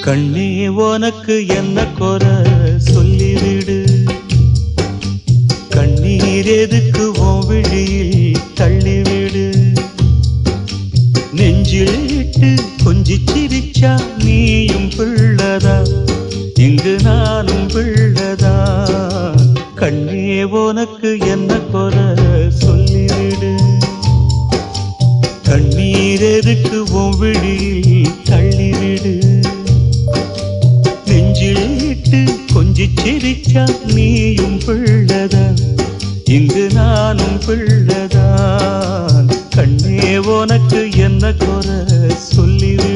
கண்ணே உனக்கு என்ன குறை சொல்லிவிடு. கண்ணீர் எதுக்கு உன் விழியில் தள்ளிவிடு. நெஞ்சில் இட்டு கொஞ்சி சிரிச்சா நீயும் பிள்ளதா, இங்கு நானும் பிள்ளதா. கண்ணே உனக்கு என்ன குறை சொல்லிவிடு. கண்ணீர் எதுக்கு உன் விழியில் தள்ளிவிடு. நெஞ்சில் இட்டு கொஞ்சி சிரிச்சா நீயும் பிள்ளதா, இங்கு நானும் பிள்ளதான். கண்ணே உனக்கு என்ன குறை சொல்லிவிடு.